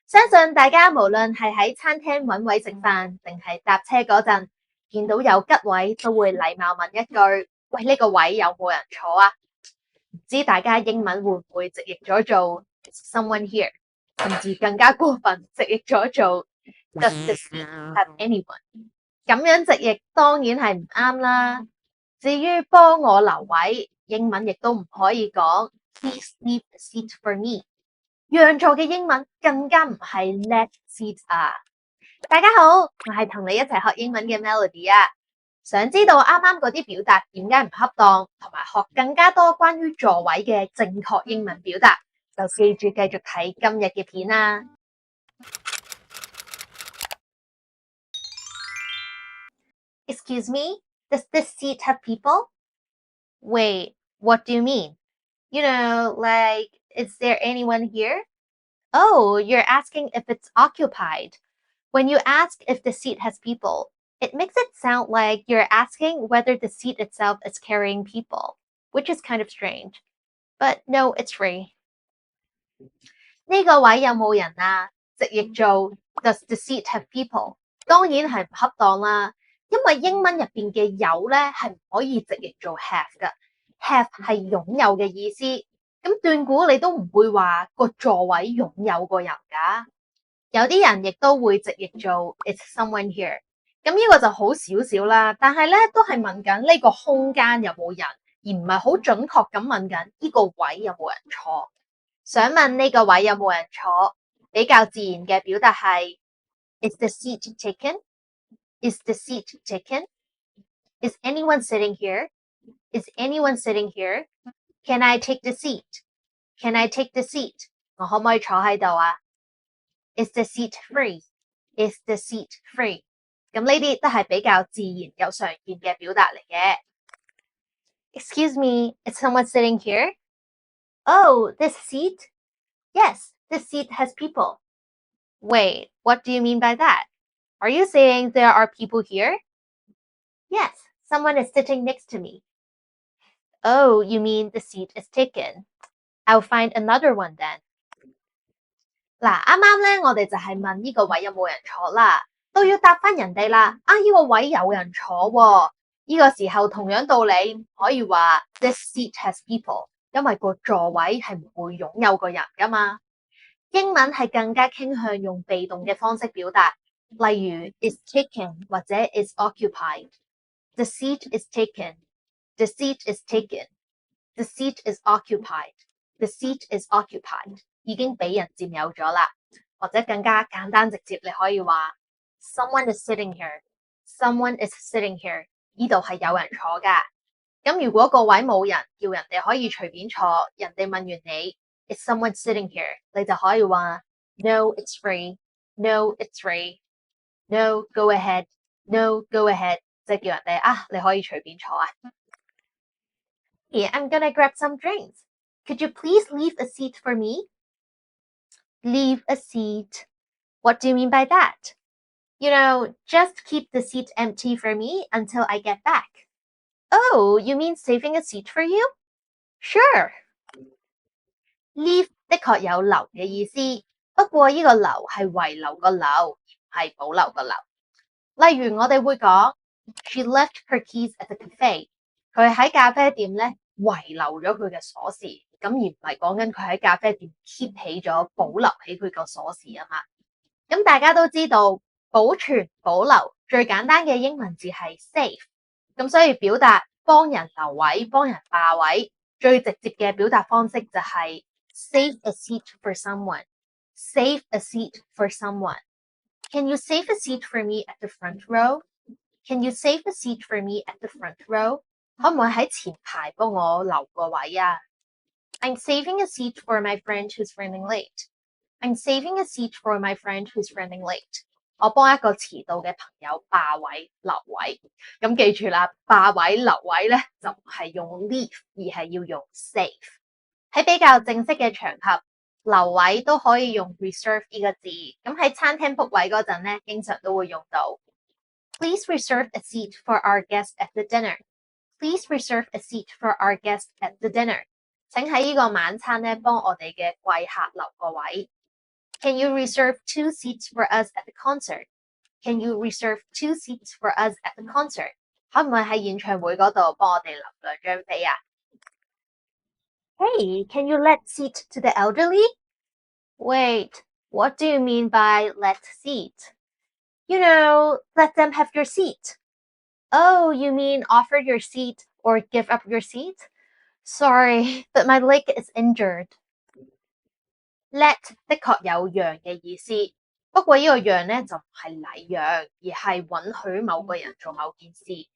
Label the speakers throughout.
Speaker 1: 相信大家無論係喺餐廳揾位食飯，定係搭車嗰陣，見到有吉位都會禮貌問一句：喂，呢個位有冇人坐啊？唔知大家英文會唔會直譯咗做 someone here， 甚至更加過分直譯咗做 Does this seat have anyone？ 咁樣直譯當然係唔啱啦。至於幫我留位，英文亦都唔可以講 Please leave a seat for me。讓座嘅英文更加唔係 let seat 啊！大家好，我係同你一齊學英文嘅 Melody 啊！想知道啱啱嗰啲表達點解唔恰當，同埋學更加多關於座位嘅正確英文表達，就記住繼續睇今日嘅片啦。Excuse me, does this seat have people? Wait, what do you mean? You know, like, is there anyone here? Oh, you're asking if it's occupied. When you ask if the seat has people, it makes it sound like you're asking whether the seat itself is carrying people, which is kind of strange. But no, it's free. 呢個位有冇人啊？直譯做 Does the seat have people？ 當然係唔恰當啦，因為英文入邊嘅有咧係唔可以直譯做 have 㗎。have 係擁有嘅意思，咁斷估你都唔會話個座位擁有個人㗎。有啲人亦都會直譯做 It's someone here。咁呢個就好少少啦，但係咧都係問緊呢個空間有冇人，而唔係好準確咁問緊呢個位有冇人坐。想問呢個位有冇人坐，比較自然嘅表達係 Is the seat taken? Is the seat taken? Is anyone sitting here? Is anyone sitting here? Can I take the seat? Can I take the seat? 我可唔可以坐喺度啊？Is the seat free? Is the seat free? 咁呢啲都係比較自然又常見嘅表達嚟嘅。Excuse me, is someone sitting here? Oh, this seat? Yes, this seat has people. Wait, what do you mean by that? Are you saying there are people here? Yes, someone is sitting next to me. Oh, you mean the seat is taken. I'll find another one then. 嗱，啱啱咧，我哋就係問呢個位有冇人坐啦，都要答翻人哋啦。呢個位有人坐喎，呢個時候同樣道理，唔可以話 This seat has people， 因為個座位係唔會擁有個人噶嘛。英文係更加傾向用被動嘅方式表達，例如 is taken 或者 is occupied。The seat is taken. The seat is taken. The seat is occupied. The seat is occupied。已經俾人佔有咗啦，或者更加簡單直接，你可以話 Someone is sitting here. Someone is sitting here。呢度係有人坐㗎。咁如果個位冇人，叫人哋可以隨便坐，人哋問完你 Is someone sitting here？ 你就可以話 No, it's free. No, it's free. No, go ahead. No, go ahead。即係叫人哋你可以隨便坐啊。Yeah, I'm gonna grab some drinks. Could you please leave a seat for me? Leave a seat. What do you mean by that? You know, just keep the seat empty for me until I get back. Oh, you mean saving a seat for you? Sure. Leave 的確有留嘅意思，不過呢個留係遺留個留，而唔係保留個留。例如我哋會講 She left her keys at the cafe。佢喺咖啡店咧遺留咗佢嘅鎖匙，咁而唔係講緊佢喺咖啡店 keep 起咗保留起佢個鎖匙啊嘛。咁大家都知道保存保留最簡單嘅英文字係 save， 咁所以表達幫人留位幫人霸位最直接嘅表達方式就係 save a seat for someone。 Save a seat for someone。 Can you save a seat for me at the front row? Can you save a seat for me at the front row? 可唔可以喺前排幫我留個位啊？ I'm saving a seat for my friend who's running late. I'm saving a seat for my friend who's running late. 我幫一個遲到嘅朋友霸位留位。咁記住啦，霸位留位咧就唔係用 leave， 而係要用 save。喺比較正式嘅場合，留位都可以用 reserve 呢個字。咁喺餐廳 book 位嗰陣咧，經常都會用到。Please reserve a seat for our guest at the dinner. Please reserve a seat for our guest at the dinner. 請喺呢個晚餐咧幫我哋嘅貴客留個位。Can you reserve 2 seats for us at the concert? Can you reserve 2 seats for us at the concert? 可唔可以喺演唱會嗰度幫我哋留2張飛啊？ Hey, can you let seat to the elderly? Wait, what do you mean by let seat? You know, let them have your seat. Oh, you mean offer your seat or give up your seat? Sorry, but my leg is injured. Let 的確有讓嘅意思，不過呢個讓呢就唔係禮讓，而係允許某個人做某件事。例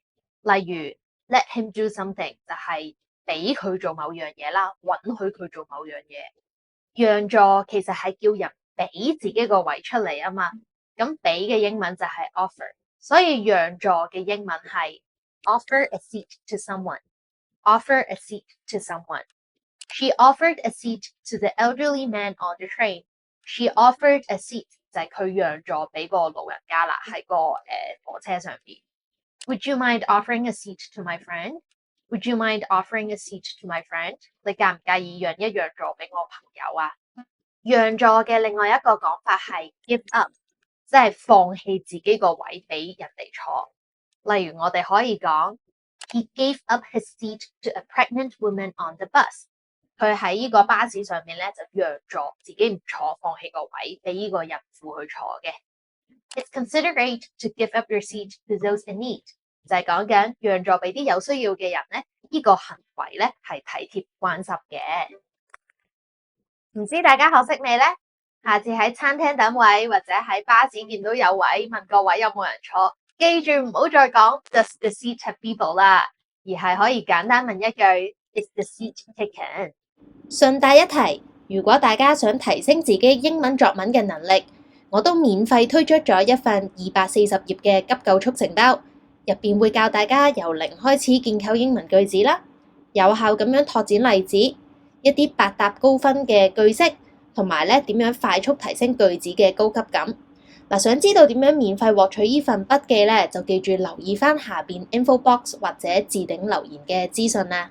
Speaker 1: 如 let him do something 就係俾佢做某樣嘢啦，允許佢做某樣嘢。讓座其實係叫人俾自己個位出嚟啊嘛，咁俾嘅英文就係 offer，所以讓座嘅英文係 offer a seat to someone。Offer a seat to someone. She offered a seat to the elderly man on the train. She offered a seat 就係佢讓座俾個老人家啦，喺個火車上邊。Would you mind offering a seat to my friend? Would you mind offering a seat to my friend? 你介唔介意讓一讓座俾我朋友啊？讓座嘅另外一個講法係 give up， 即係放棄自己個位俾人哋坐。例如我哋可以講He gave up his seat to a pregnant woman on the bus. 佢喺呢個巴士上面咧就讓座，自己唔坐，放棄個位俾呢個孕婦去坐嘅。It's considerate to give up your seat to those in need. 就係講緊讓座俾啲有需要嘅人咧，呢個行為咧係體貼關心嘅。唔知大家學識未呢？下次喺餐廳等位或者喺巴士見到有位，問個位有冇人坐，記住唔好再講 Does the seat have people 啦，而係可以簡單問一句 Is the seat taken？ 順帶一提，如果大家想提升自己英文作文嘅能力，我都免費推出咗一份240頁嘅急救速成包，入邊會教大家由零開始建構英文句子啦，有效咁樣拓展例子，一啲百搭高分嘅句式，同埋咧點樣快速提升句子嘅高級感。想知道點樣免費獲取呢份筆記咧，就記住留意翻下邊 info box 或者置頂留言嘅資訊啦。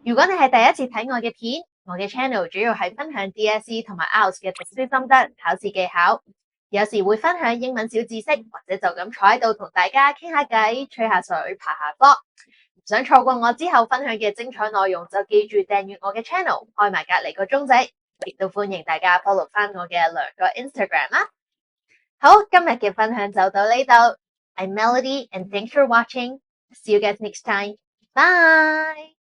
Speaker 1: 如果你係第一次睇我嘅片，我嘅 channel 主要係分享 DSE 同埋 IELTS 嘅讀書心得、考試技巧，有時會分享英文小知識，或者就咁坐喺度同大家傾下偈、吹下水、爬下波。唔想錯過我之後分享嘅精彩內容，就記住訂閱我嘅 channel， 開埋隔離個鐘仔，亦都歡迎大家 follow 翻我嘅2個 Instagram 啦。好，今日嘅分享就到呢度。I'm Melody and thanks for watching. See you guys next time. Bye!